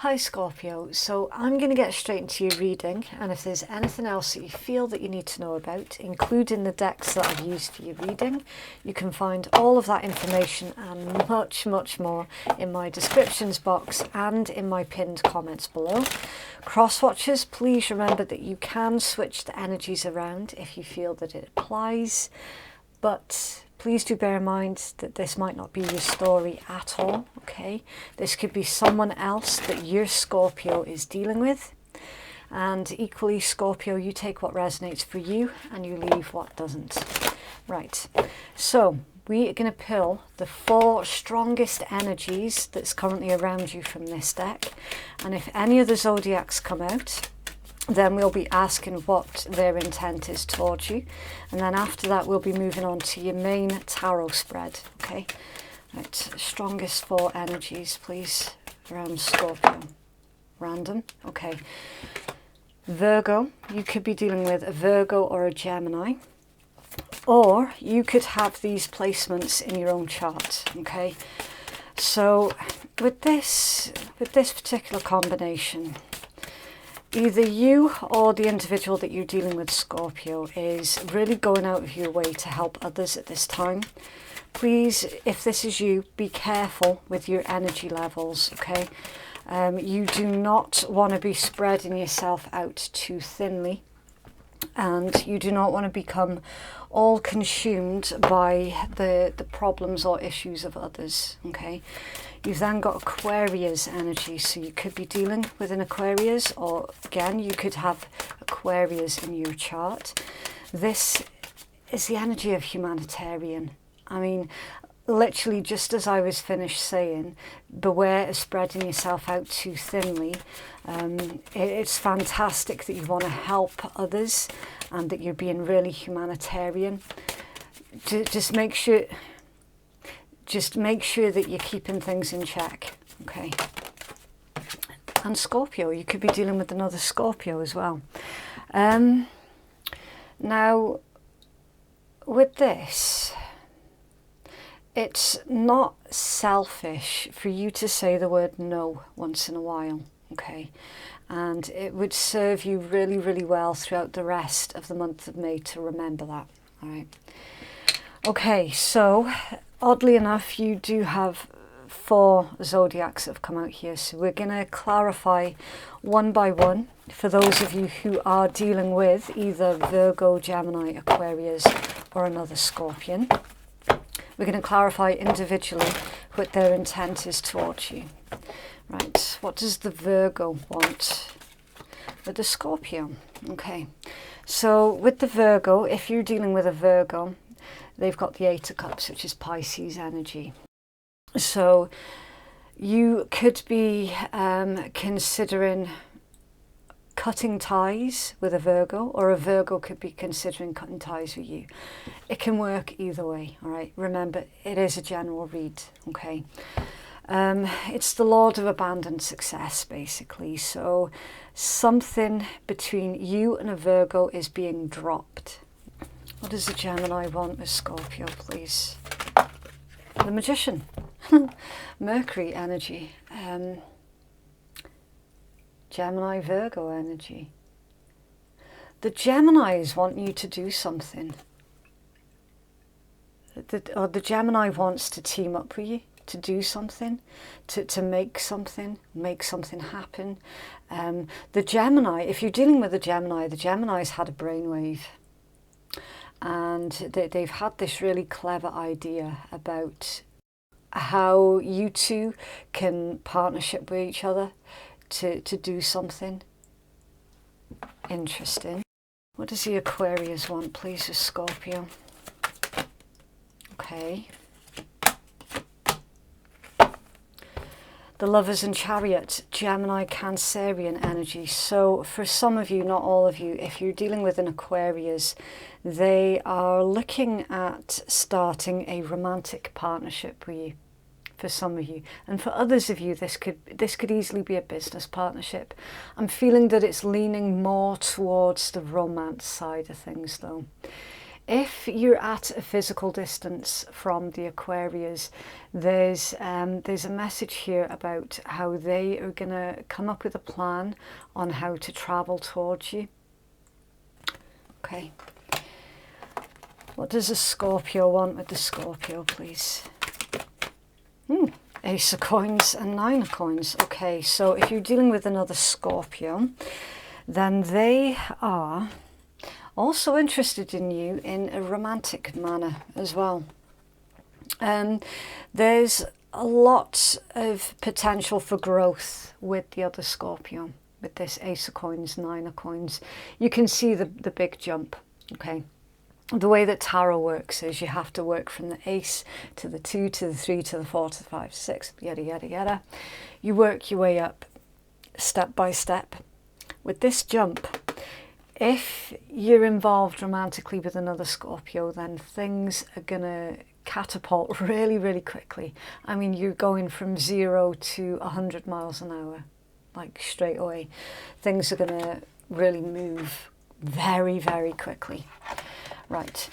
Hi Scorpio, so I'm going to get straight into your reading, and if there's anything else that you feel that you need to know about, including the decks that I've used for your reading, you can find all of that information and much more in my descriptions box and in my pinned comments below. Cross-watchers, please remember that you can switch the energies around if you feel that it applies, but please do bear in mind that this might not be your story at all, okay? This could be someone else that your Scorpio is dealing with. And equally, Scorpio, you take what resonates for you and you leave what doesn't. Right, so we are going to pull the 4 strongest energies that's currently around you from this deck. And if any of the zodiacs come out, then we'll be asking what their intent is towards you, and then after that we'll be moving on to your main tarot spread. Okay, right, strongest 4 energies please around Scorpio. Random. Okay, Virgo, you could be dealing with a Virgo or a Gemini, or you could have these placements in your own chart. Okay, so with this particular combination, either you or the individual that you're dealing with, Scorpio, is really going out of your way to help others at this time. Please, if this is you, be careful with your energy levels, okay? You do not want to be spreading yourself out too thinly, and you do not want to become all consumed by the problems or issues of others, okay? You've then got Aquarius energy, so you could be dealing with an Aquarius, or again, you could have Aquarius in your chart. This is the energy of humanitarian. I mean, literally, just as I was finished saying, beware of spreading yourself out too thinly. It's fantastic that you want to help others and that you're being really humanitarian. Just make sure that you're keeping things in check, okay? And Scorpio, you could be dealing with another Scorpio as well. Now, with this, it's not selfish for you to say the word no once in a while, okay? And it would serve you really well throughout the rest of the month of May to remember that, all right? Okay, so oddly enough, you do have 4 zodiacs that have come out here, so we're going to clarify one by one for those of you who are dealing with either Virgo, Gemini, Aquarius, or another Scorpion. We're going to clarify individually what their intent is towards you. Right, what does the Virgo want with the Scorpio? Okay, so with the Virgo, if you're dealing with a Virgo, they've got the 8 of Cups, which is Pisces energy. So you could be considering cutting ties with a Virgo, or a Virgo could be considering cutting ties with you. It can work either way, all right? Remember, it is a general read, okay? It's the Lord of Abandoned Success, basically. So something between you and a Virgo is being dropped. What does the Gemini want with Scorpio, please? The Magician. Mercury energy. Gemini, Virgo energy. The Geminis want you to do something. The Gemini wants to team up with you, to do something, to make something happen. The Gemini, if you're dealing with the Gemini's had a brainwave. And they've had this really clever idea about how you two can partnership with each other to do something interesting. What does the Aquarius want, please, with Scorpio? Okay. The Lovers and Chariot, Gemini, Cancerian energy. So for some of you, not all of you, if you're dealing with an Aquarius, they are looking at starting a romantic partnership with you. For some of you, and for others of you, this could easily be a business partnership. I'm feeling that it's leaning more towards the romance side of things, though. if you're at a physical distance from the Aquarius, there's a message here about how they are going to come up with a plan on how to travel towards you. Okay. What does a Scorpio want with the Scorpio, please? Ace of Coins and Nine of Coins. Okay, so if you're dealing with another Scorpio, then they are also interested in you in a romantic manner as well. There's a lot of potential for growth with the other Scorpio, with this Ace of Coins, Nine of Coins. You can see the big jump, okay? The way that tarot works is you have to work from the Ace to the 2 to the 3 to the 4 to the 5, 6, yada, yada, yada. You work your way up step by step. With this jump, if you're involved romantically with another Scorpio, then things are going to catapult really, really quickly. I mean, you're going from 0 to 100 miles an hour, like straight away. Things are going to really move very, very quickly. Right,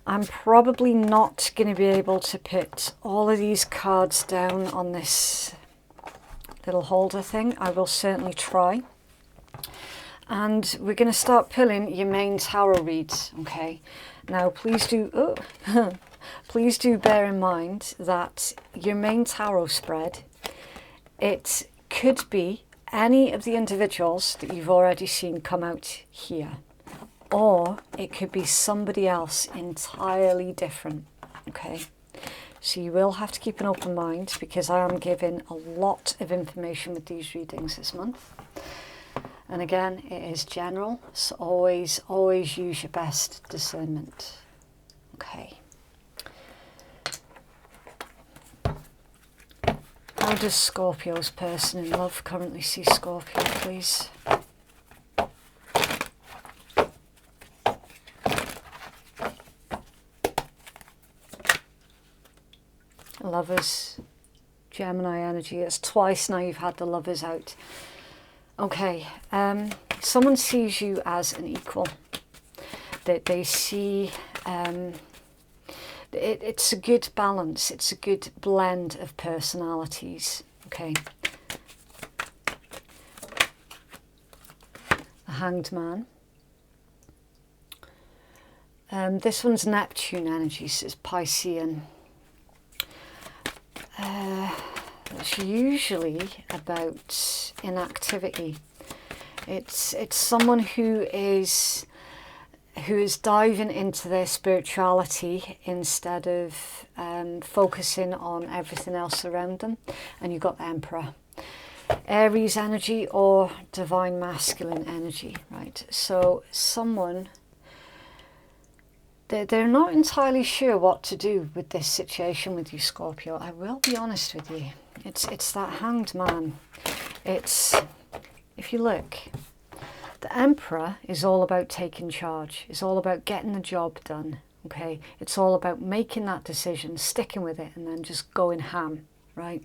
I'm probably not going to be able to put all of these cards down on this little holder thing. I will certainly try. And we're going to start pulling your main tarot reads, okay? Now, please do, please do bear in mind that your main tarot spread, it could be any of the individuals that you've already seen come out here. Or it could be somebody else entirely different, okay? So you will have to keep an open mind, because I am giving a lot of information with these readings this month. And again, it is general, so always use your best discernment. Okay. How does Scorpio's person in love currently see Scorpio, please? Lovers, Gemini energy. It's twice now you've had the Lovers out. Okay, someone sees you as an equal. They see it's a good balance. It's a good blend of personalities. Okay. The Hanged Man. This one's Neptune energy, so it's Piscean. It's usually about inactivity. It's someone who is diving into their spirituality instead of focusing on everything else around them. And you've got the Emperor. Aries energy or divine masculine energy, right? So someone, they're not entirely sure what to do with this situation with you, Scorpio. I will be honest with you. It's that Hanged Man. It's, if you look, the Emperor is all about taking charge. It's all about getting the job done, okay? It's all about making that decision, sticking with it, and then just going ham, right?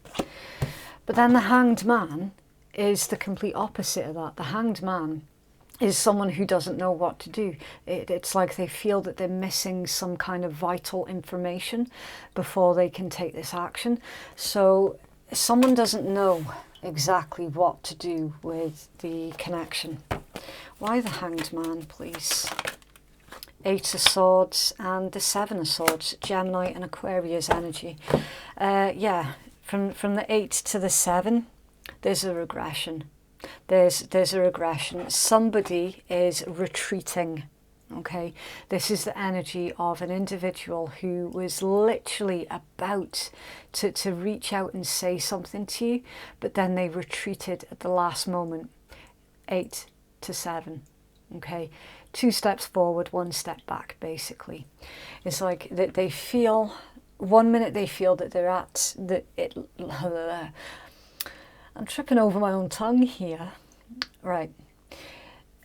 But then the Hanged Man is the complete opposite of that. The Hanged Man is someone who doesn't know what to do. It's like they feel that they're missing some kind of vital information before they can take this action. So someone doesn't know exactly what to do with the connection. Why the Hanged Man, please? Eight of Swords and the Seven of Swords, Gemini and Aquarius energy. Yeah, from the 8 to the 7, there's a regression. There's a regression. Somebody is retreating, okay? This is the energy of an individual who was literally about to reach out and say something to you, but then they retreated at the last moment. 8 to 7, okay? 2 steps forward, 1 step back, basically. It's like that they feel, one minute they feel that they're at I'm tripping over my own tongue here. Right.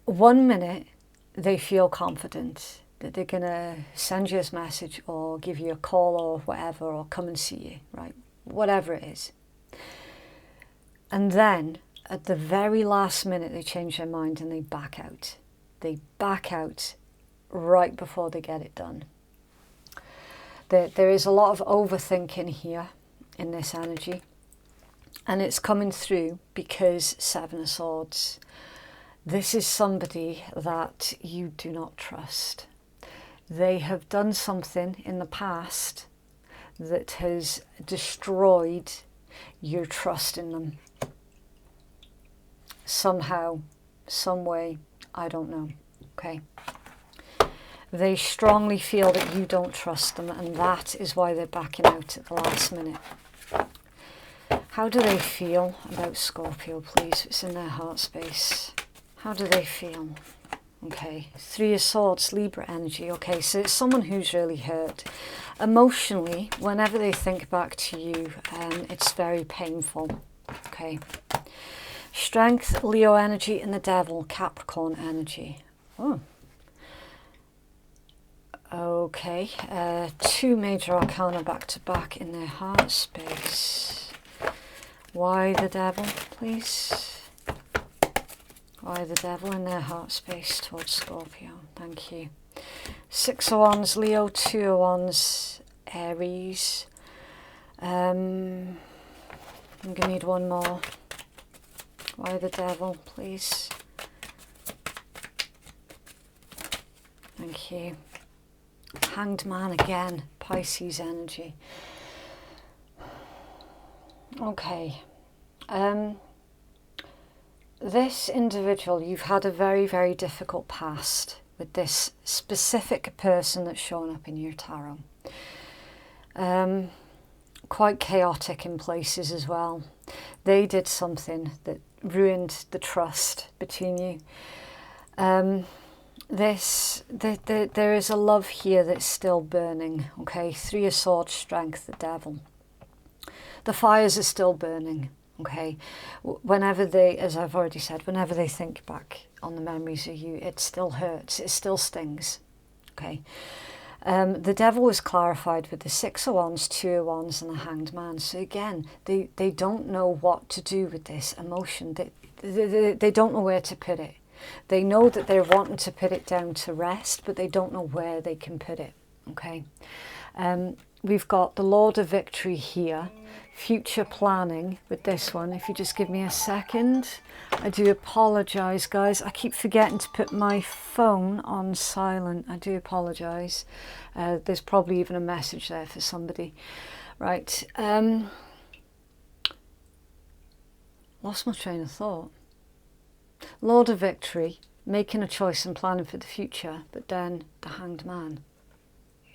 1 minute they feel confident that they're going to send you this message or give you a call or whatever, or come and see you, right? Whatever it is. And then at the very last minute they change their mind and they back out. They back out right before they get it done. There is a lot of overthinking here in this energy. And it's coming through because Seven of Swords. This is somebody that you do not trust. They have done something in the past that has destroyed your trust in them. Somehow, some way, I don't know. Okay. They strongly feel that you don't trust them, and that is why they're backing out at the last minute. How do they feel about Scorpio, please? It's in their heart space. How do they feel? Okay, Three of Swords, Libra energy. Okay, so it's someone who's really hurt. Emotionally, whenever they think back to you, it's very painful. Okay. Strength, Leo energy, and the Devil, Capricorn energy. Oh. Okay, two major arcana back to back in their heart space. Why the Devil, please? Why the Devil in their heart space towards Scorpio? Thank you. Six of Wands, Leo, Two of Wands, Aries. I'm going to need one more. Why the Devil, please? Thank you. Hanged Man again, Pisces energy. Okay. This individual, you've had a very, very difficult past with this specific person that's shown up in your tarot. Quite chaotic in places as well. They did something that ruined the trust between you. There is a love here that's still burning. Okay, Three of Swords, Strength, the Devil. The fires are still burning. Okay, whenever they, as I've already said, whenever they think back on the memories of you, it still hurts, it still stings. Okay, the Devil was clarified with the Six of Wands, Two of Wands, and the Hanged Man. So again, they don't know what to do with this emotion. They don't know where to put it. They know that they're wanting to put it down to rest, but they don't know where they can put it. Okay, we've got the Lord of Victory here. Future planning with this one. If you just give me a second. I do apologise, guys. I keep forgetting to put my phone on silent. I do apologise. There's probably even a message there for somebody. Right. Lost my train of thought. Lord of Victory, making a choice and planning for the future, but then the Hanged Man.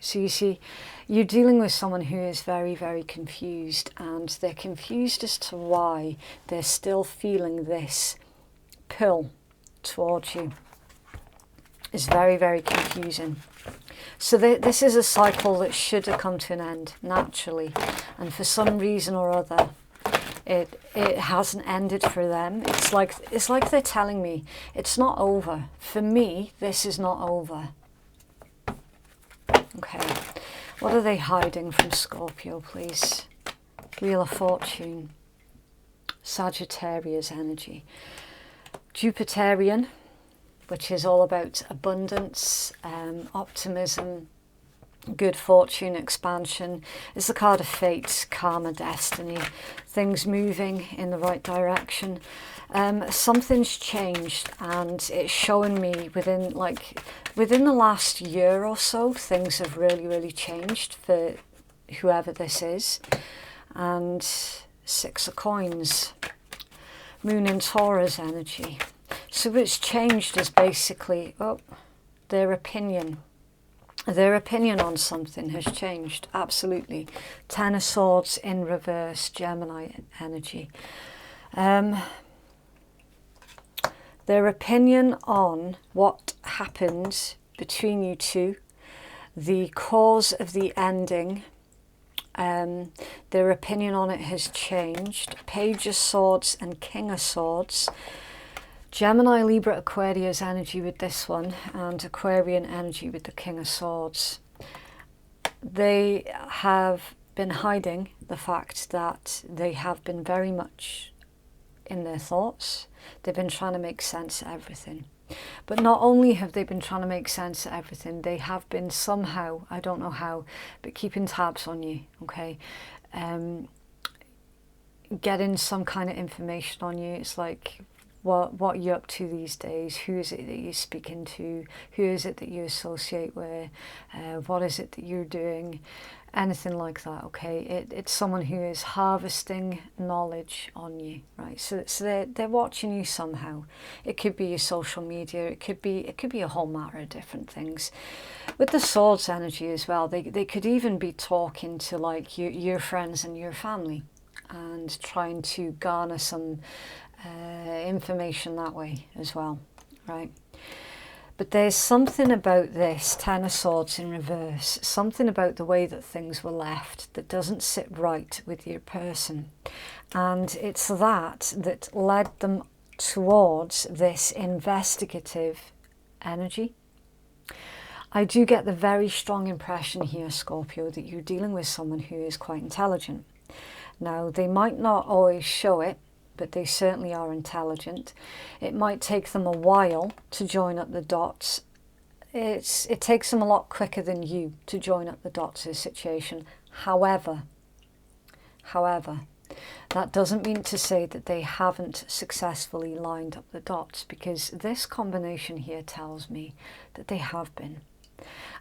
So you see, you're dealing with someone who is very, very confused, and they're confused as to why they're still feeling this pull towards you. It's very, very confusing. So this is a cycle that should have come to an end naturally, and for some reason or other, it hasn't ended for them. It's like they're telling me it's not over. For me, this is not over. Okay, what are they hiding from Scorpio, please? Wheel of Fortune, Sagittarius energy, Jupiterian, which is all about abundance, optimism, good fortune, expansion. It's the card of fate, karma, destiny, things moving in the right direction. Something's changed, and it's showing me within the last year or so, things have really, really changed for whoever this is. And Six of Coins, Moon in Taurus energy. So what's changed is basically, their opinion. Their opinion on something has changed, absolutely. Ten of Swords in reverse, Gemini energy. Their opinion on what happened between you two, the cause of the ending, their opinion on it has changed. Page of Swords and King of Swords. Gemini, Libra, Aquarius energy with this one, and Aquarian energy with the King of Swords. They have been hiding the fact that they have been very much in their thoughts. They've been trying to make sense of everything. But not only have they been trying to make sense of everything, they have been somehow, I don't know how, but keeping tabs on you, okay? Getting some kind of information on you. It's like, what are you up to these days? Who is it that you're speaking to? Who is it that you associate with? What is it that you're doing? Anything like that, okay? It's someone who is harvesting knowledge on you, right? So they're watching you somehow. It could be your social media. It could be a whole matter of different things. With the Swords energy as well, they could even be talking to like your friends and your family, and trying to garner some information that way as well, right? But there's something about this Ten of Swords in reverse, something about the way that things were left that doesn't sit right with your person. And it's that led them towards this investigative energy. I do get the very strong impression here, Scorpio, that you're dealing with someone who is quite intelligent. Now, they might not always show it, but they certainly are intelligent. It might take them a while to join up the dots. It takes them a lot quicker than you to join up the dots of a situation. However, that doesn't mean to say that they haven't successfully lined up the dots, because this combination here tells me that they have been.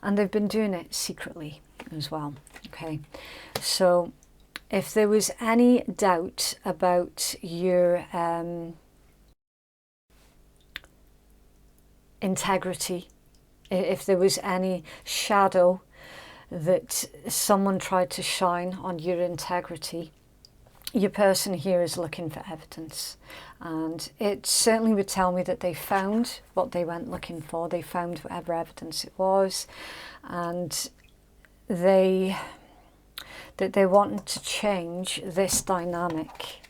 And they've been doing it secretly as well, okay? So if there was any doubt about your integrity, if there was any shadow that someone tried to shine on your integrity, your person here is looking for evidence. And it certainly would tell me that they found what they went looking for. They found whatever evidence it was, and they're wanting to change this dynamic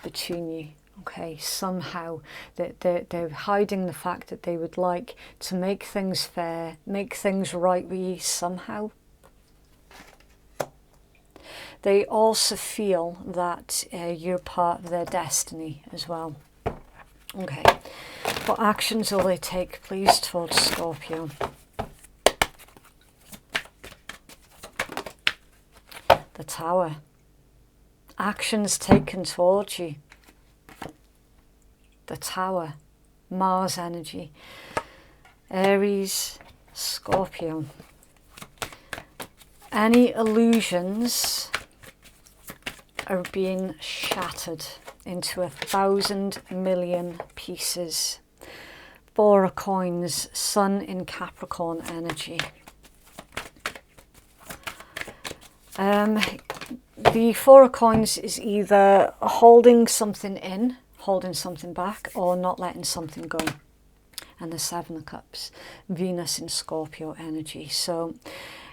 between you, okay? Somehow they're hiding the fact that they would like to make things fair, make things right with you somehow. They also feel that you're part of their destiny as well. Okay, what actions will they take, please, towards Scorpio? The Tower. Actions taken towards you. The Tower. Mars energy. Aries, Scorpio. Any illusions are being shattered into 1,000 million pieces. Four of Coins, Sun in Capricorn energy. The Four of Coins is either holding something in, holding something back, or not letting something go. And the Seven of Cups, Venus in Scorpio energy. So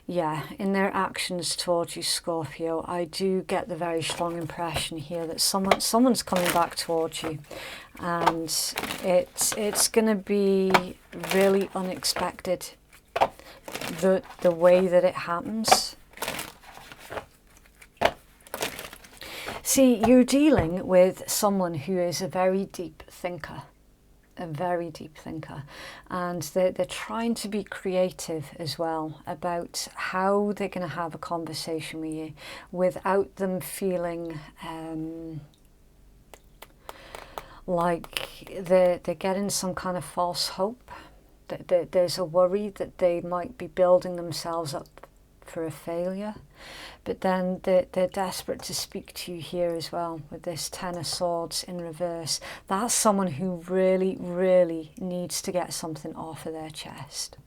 yeah, in their actions towards you, Scorpio, I do get the very strong impression here that someone's coming back towards you, and it's going to be really unexpected, the way that it happens. See, you're dealing with someone who is a very deep thinker. And they're trying to be creative as well about how they're going to have a conversation with you without them feeling like they're getting some kind of false hope, that there's a worry that they might be building themselves up for a failure. But then they're desperate to speak to you here as well with this Ten of Swords in reverse. That's someone who really, really needs to get something off of their chest.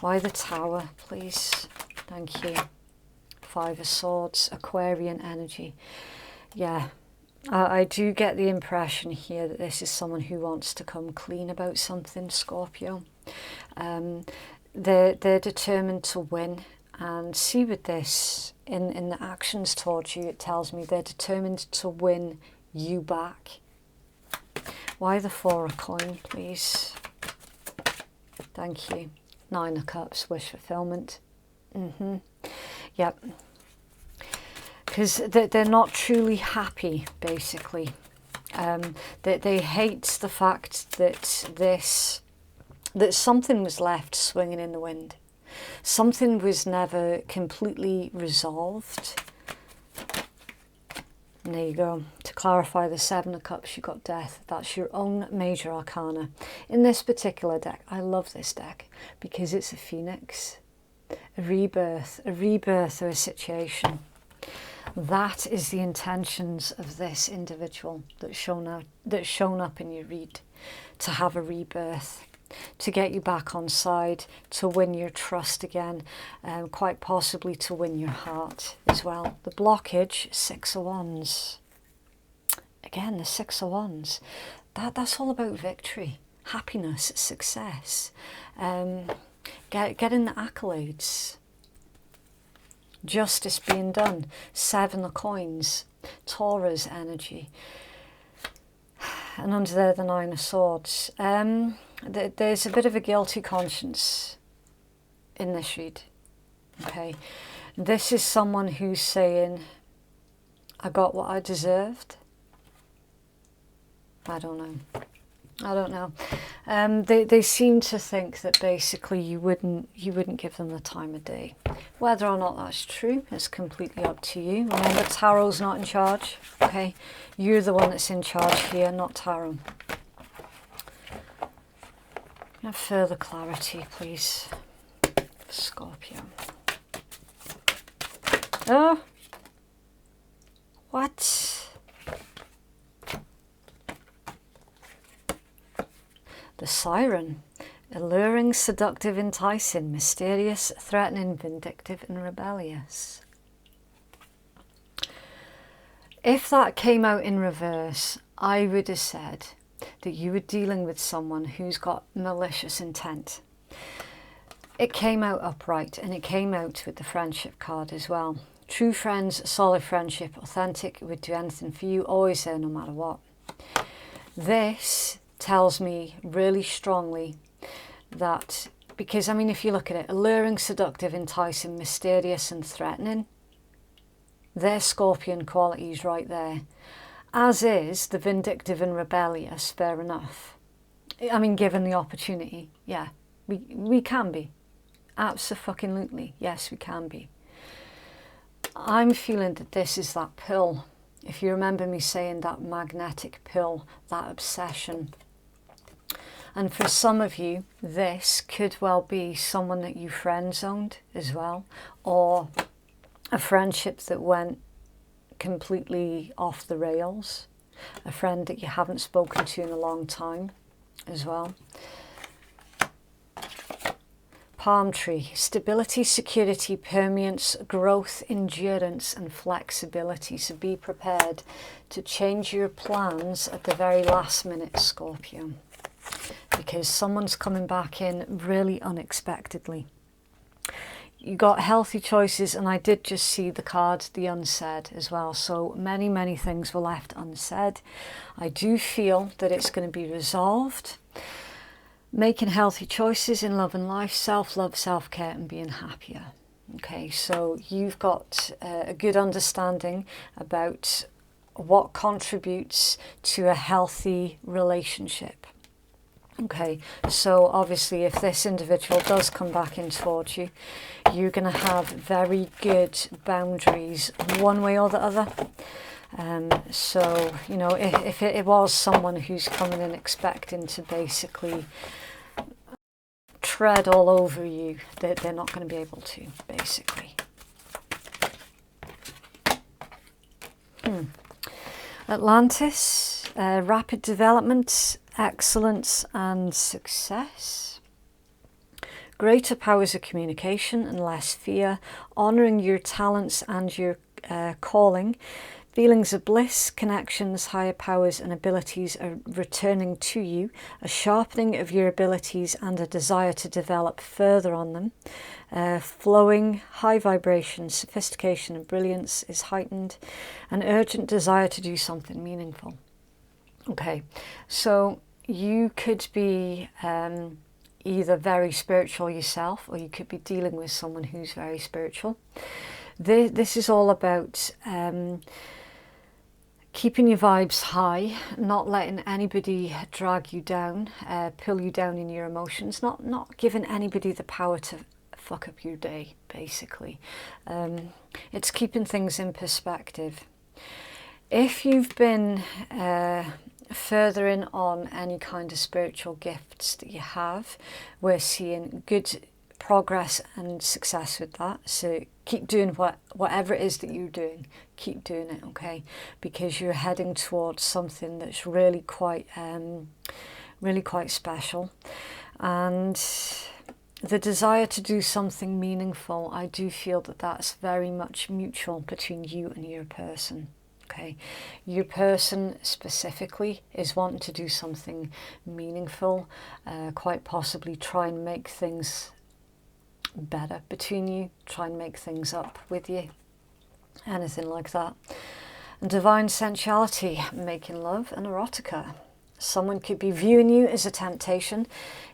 Why the Tower, please? Thank you. Five of Swords, Aquarian energy. Yeah, I do get the impression here that this is someone who wants to come clean about something, Scorpio. They're determined to win. And see, with this, in the actions towards you, it tells me they're determined to win you back. Why the Four of Coins, please? Thank you. Nine of Cups, wish fulfillment. Yep. Because they're not truly happy, basically. They hate the fact that something was left swinging in the wind. Something was never completely resolved. And there you go. To clarify the Seven of Cups, you got Death. That's your own major arcana. In this particular deck, I love this deck because it's a phoenix, a rebirth of a situation. That is the intentions of this individual that's shown up in your read. To have a rebirth, to get you back on side, to win your trust again, quite possibly to win your heart as well. The blockage, Six of Wands. Again, the Six of Wands. That's all about victory, happiness, success, getting the accolades, justice being done. Seven of Coins, Taurus energy. And under there, the Nine of Swords. There's a bit of a guilty conscience in this read. Okay, this is someone who's saying, I got what I deserved. I don't know. They seem to think that basically you wouldn't give them the time of day. Whether or not that's true is completely up to you. Remember, Tarot's not in charge. Okay, you're the one that's in charge here, not Tarot. Have further clarity, please, Scorpio. Oh, what? The Siren. Alluring, seductive, enticing, mysterious, threatening, vindictive, and rebellious. If that came out in reverse, I would have said that you were dealing with someone who's got malicious intent. It came out upright, and it came out with the friendship card as well. True friends, solid friendship, authentic, would do anything for you, always there no matter what. This tells me really strongly that, because I mean, if you look at it, alluring, seductive, enticing, mysterious and threatening, they're Scorpion qualities right there. As is the vindictive and rebellious, fair enough. I mean, given the opportunity, yeah, we can be. Abso-fucking-lutely, yes, we can be. I'm feeling that this is that pill. If you remember me saying that magnetic pill, that obsession. And for some of you, this could well be someone that you friend-zoned as well, or a friendship that went completely off the rails, a friend that you haven't spoken to in a long time as well. Palm tree, stability, security, permanence, growth, endurance and flexibility. So be prepared to change your plans at the very last minute, Scorpio, because someone's coming back in really unexpectedly. You got healthy choices, and I did just see the card, the unsaid as well. So many things were left unsaid. I do feel that it's going to be resolved. Making healthy choices in love and life, self-love, self-care and being happier. Okay, so you've got a good understanding about what contributes to a healthy relationship. Okay, so obviously if this individual does come back in towards you, you're going to have very good boundaries one way or the other. So, you know, if it was someone who's coming in expecting to basically tread all over you, they're not going to be able to, basically. Atlantis, rapid development, excellence and success. Greater powers of communication and less fear, honouring your talents and your calling. Feelings of bliss, connections, higher powers and abilities are returning to you. A sharpening of your abilities and a desire to develop further on them. Flowing, high vibration, sophistication and brilliance is heightened. An urgent desire to do something meaningful. Okay, so you could be either very spiritual yourself, or you could be dealing with someone who's very spiritual. This is all about keeping your vibes high, not letting anybody drag you down, pull you down in your emotions, not giving anybody the power to fuck up your day, basically. It's keeping things in perspective. If you've been furthering on any kind of spiritual gifts that you have, we're seeing good progress and success with that. So keep doing whatever it is that you're doing, keep doing it, okay? Because you're heading towards something that's really quite special. And the desire to do something meaningful, I do feel that that's very much mutual between you and your person. Okay, your person specifically is wanting to do something meaningful, quite possibly try and make things better between you, try and make things up with you, anything like that. And divine sensuality, making love and erotica. Someone could be viewing you as a temptation.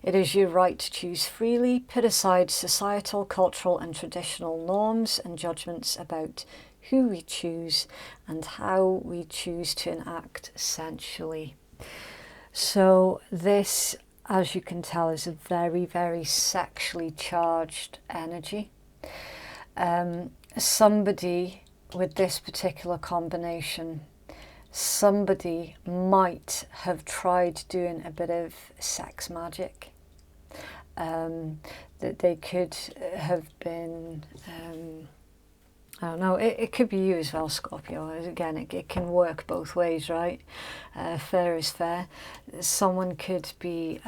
It is your right to choose freely, put aside societal, cultural and traditional norms and judgments about who we choose and how we choose to enact sensually. So this, as you can tell, is a very, very sexually charged energy. Somebody with this particular combination, somebody might have tried doing a bit of sex magic. That they could have been... I don't know, it could be you as well, Scorpio. Again, it can work both ways, right? Fair is fair. Someone could be,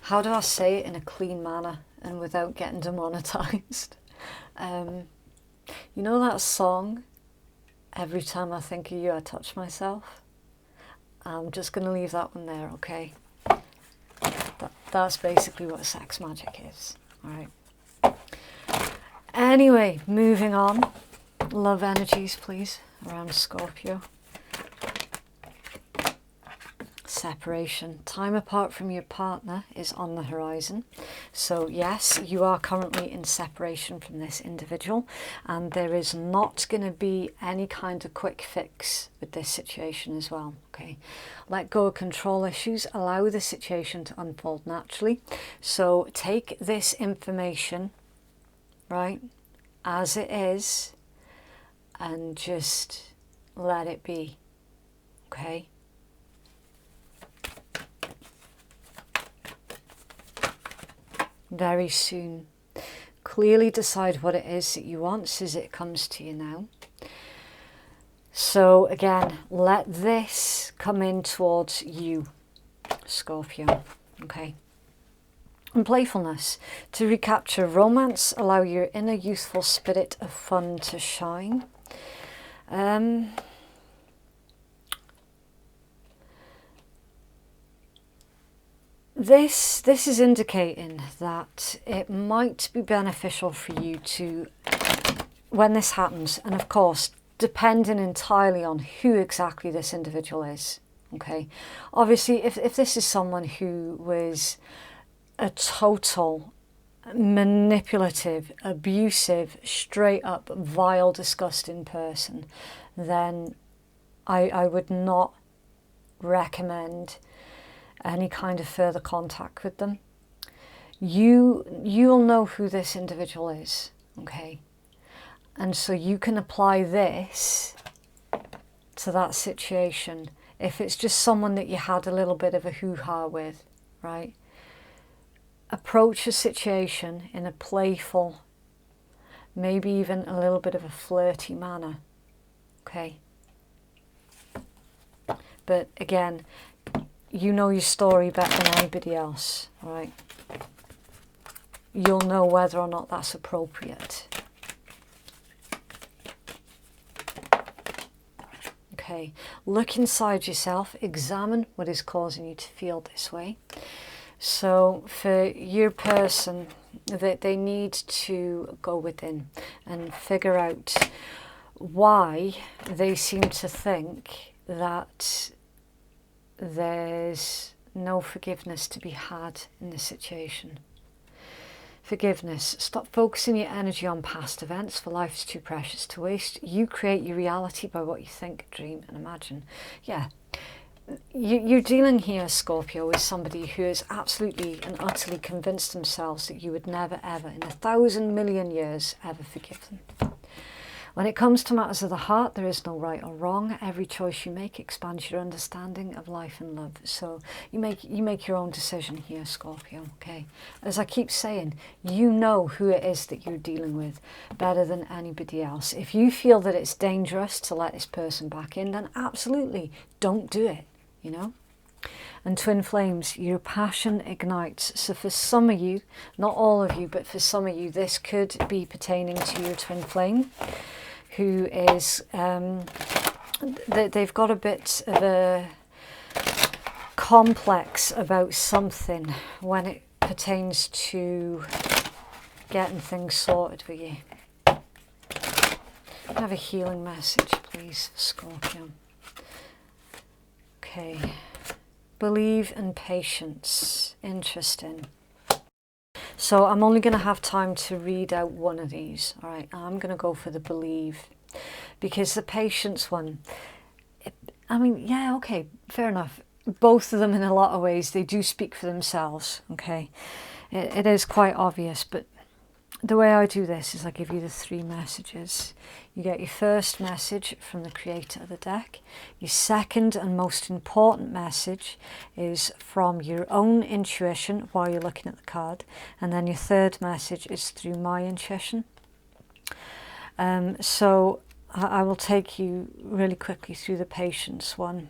how do I say it in a clean manner and without getting demonetized? You know that song, Every Time I Think of You, I Touch Myself? I'm just going to leave that one there, okay? That's basically what sex magic is, all right? Anyway, moving on. Love energies, please, around Scorpio. Separation. Time apart from your partner is on the horizon. So yes, you are currently in separation from this individual, and there is not going to be any kind of quick fix with this situation as well, okay? Let go of control issues, allow the situation to unfold naturally. So take this information, right, as it is, and just let it be, okay? Very soon. Clearly decide what it is that you want as it comes to you now. So again, let this come in towards you, Scorpio, okay? And playfulness. To recapture romance, allow your inner youthful spirit of fun to shine. This is indicating that it might be beneficial for you to, when this happens, and of course, depending entirely on who exactly this individual is, okay? Obviously, if this is someone who was a total manipulative, abusive, straight up vile, disgusting person, then I would not recommend any kind of further contact with them. You'll know who this individual is, okay? And so you can apply this to that situation. If it's just someone that you had a little bit of a hoo-ha with, right? Approach a situation in a playful, maybe even a little bit of a flirty manner, okay? But again, you know your story better than anybody else, all right? You'll know whether or not that's appropriate. Okay, look inside yourself, examine what is causing you to feel this way. So for your person, that they need to go within and figure out why they seem to think that there's no forgiveness to be had in the situation. Forgiveness. Stop focusing your energy on past events, for life is too precious to waste. You create your reality by what you think, dream and imagine. Yeah, you're dealing here, Scorpio, with somebody who is absolutely and utterly convinced themselves that you would never, ever, in 1,000 million years, ever forgive them. When it comes to matters of the heart, there is no right or wrong. Every choice you make expands your understanding of life and love. So you make your own decision here, Scorpio, okay? As I keep saying, you know who it is that you're dealing with better than anybody else. If you feel that it's dangerous to let this person back in, then absolutely don't do it, you know? And twin flames, your passion ignites. So for some of you, not all of you, but for some of you, this could be pertaining to your twin flame, who is, they've got a bit of a complex about something when it pertains to getting things sorted for you. Have a healing message, please, Scorpio. Okay. Believe and patience. Interesting. So I'm only going to have time to read out one of these. All right, I'm going to go for the believe, because the patience one, I mean, yeah, okay, fair enough. Both of them, in a lot of ways, they do speak for themselves, okay? It is quite obvious, but the way I do this is I give you the 3 messages. You get your first message from the creator of the deck. Your second and most important message is from your own intuition while you're looking at the card. And then your third message is through my intuition. So I will take you really quickly through the patience one.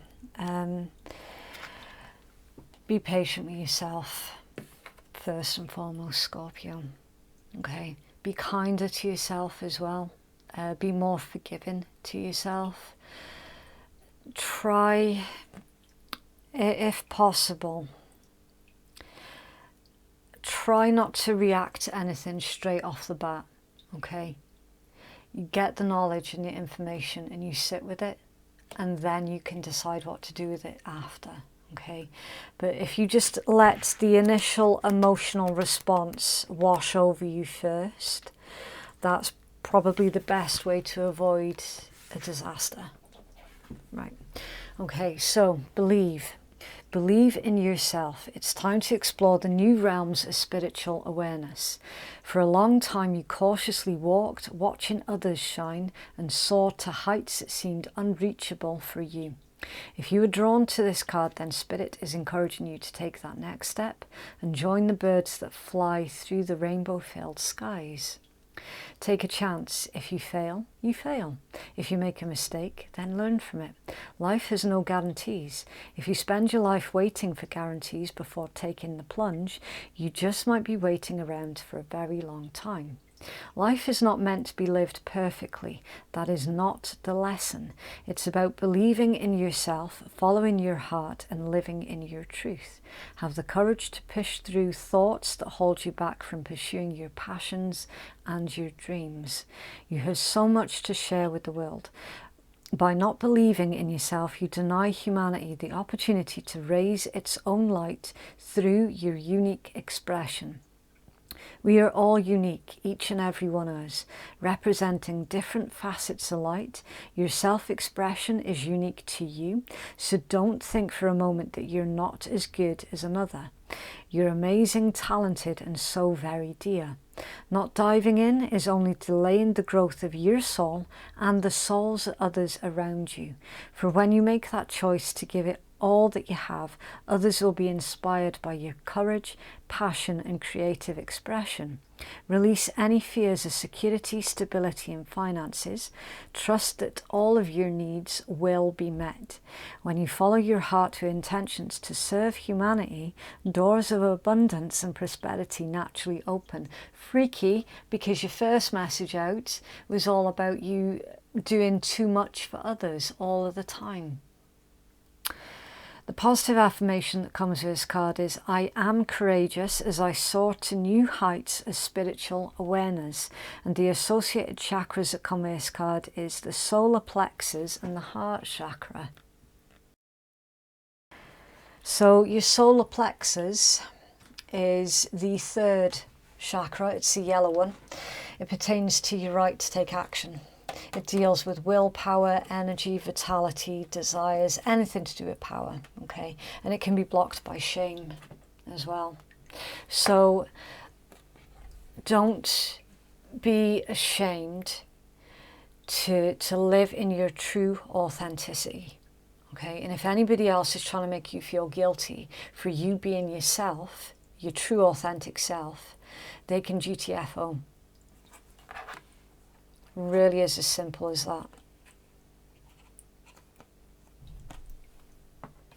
Be patient with yourself, first and foremost, Scorpio. Okay, be kinder to yourself as well. Be more forgiving to yourself. Try, if possible, try not to react to anything straight off the bat, okay? You get the knowledge and the information and you sit with it, and then you can decide what to do with it after. Okay, but if you just let the initial emotional response wash over you first, that's probably the best way to avoid a disaster. Right. Okay, so believe. Believe in yourself. It's time to explore the new realms of spiritual awareness. For a long time you cautiously walked, watching others shine, and soared to heights that seemed unreachable for you. If you are drawn to this card, then Spirit is encouraging you to take that next step and join the birds that fly through the rainbow-filled skies. Take a chance. If you fail, you fail. If you make a mistake, then learn from it. Life has no guarantees. If you spend your life waiting for guarantees before taking the plunge, you just might be waiting around for a very long time. Life is not meant to be lived perfectly. That is not the lesson. It's about believing in yourself, following your heart, and living in your truth. Have the courage to push through thoughts that hold you back from pursuing your passions and your dreams. You have so much to share with the world. By not believing in yourself, you deny humanity the opportunity to raise its own light through your unique expression. We are all unique, each and every one of us, representing different facets of light. Your self-expression is unique to you, so don't think for a moment that you're not as good as another. You're amazing, talented, and so very dear. Not diving in is only delaying the growth of your soul and the souls of others around you. For when you make that choice to give it all that you have, others will be inspired by your courage, passion, and creative expression. Release any fears of security, stability, and finances. Trust that all of your needs will be met. When you follow your heart with intentions to serve humanity, doors of abundance and prosperity naturally open. Freaky, because your first message out was all about you doing too much for others all of the time. The positive affirmation that comes with this card is, I am courageous as I soar to new heights of spiritual awareness. And the associated chakras that come with this card is the solar plexus and the heart chakra. So your solar plexus is the third chakra. It's the yellow one. It pertains to your right to take action. It deals with willpower, energy, vitality, desires, anything to do with power, okay? And it can be blocked by shame as well. So don't be ashamed to live in your true authenticity, okay? And if anybody else is trying to make you feel guilty for you being yourself, your true authentic self, they can GTFO. Really is as simple as that.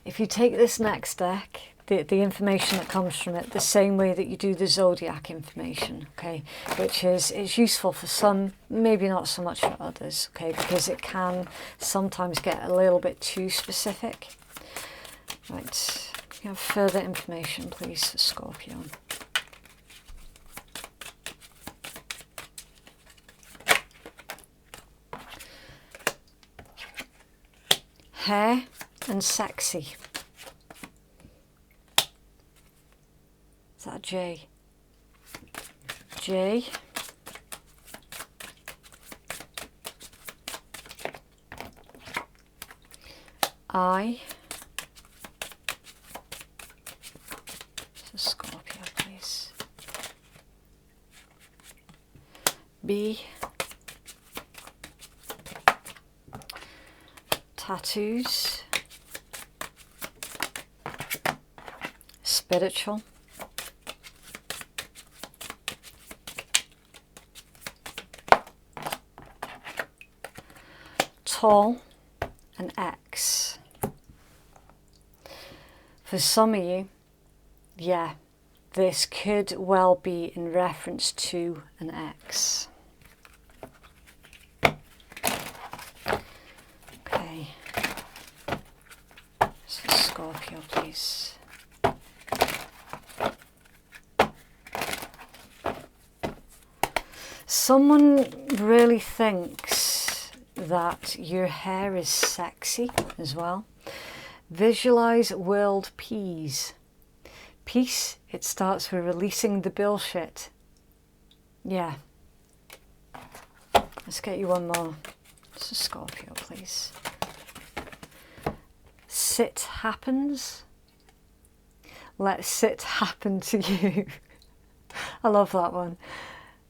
If you take this next deck, the information that comes from it, the same way that you do the zodiac information, okay, which is, it's useful for some, maybe not so much for others, okay, because it can sometimes get a little bit too specific. Right, you have further information, please, for Scorpio. Hair and sexy. Is that a J? J. I. So Scorpio, please. B. Tattoos. Spiritual. Tall and X. For some of you, yeah, this could well be in reference to an X. Okay. So Scorpio, please. Someone really thinks that your hair is sexy as well. Visualize world peace. Peace, it starts with releasing the bullshit. Yeah. Let's get you one more. So Scorpio, please. Sit happens. Let sit happen to you. I love that one.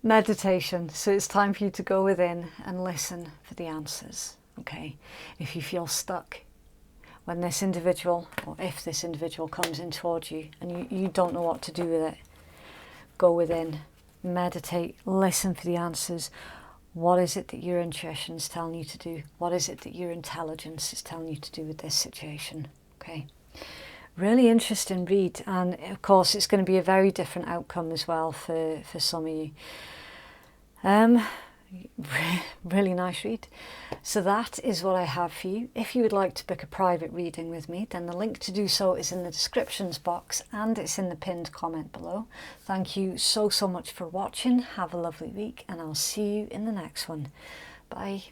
Meditation. So it's time for you to go within and listen for the answers, okay? If you feel stuck, when this individual, or if this individual comes in towards you and you don't know what to do with it, go within, meditate, listen for the answers. What is it that your intuition is telling you to do? What is it that your intelligence is telling you to do with this situation, okay? Really interesting read, and of course it's going to be a very different outcome as well for some of you. Really nice read. So that is what I have for you. If you would like to book a private reading with me, then the link to do so is in the descriptions box and it's in the pinned comment below. Thank you so much for watching. Have a lovely week and I'll see you in the next one. Bye.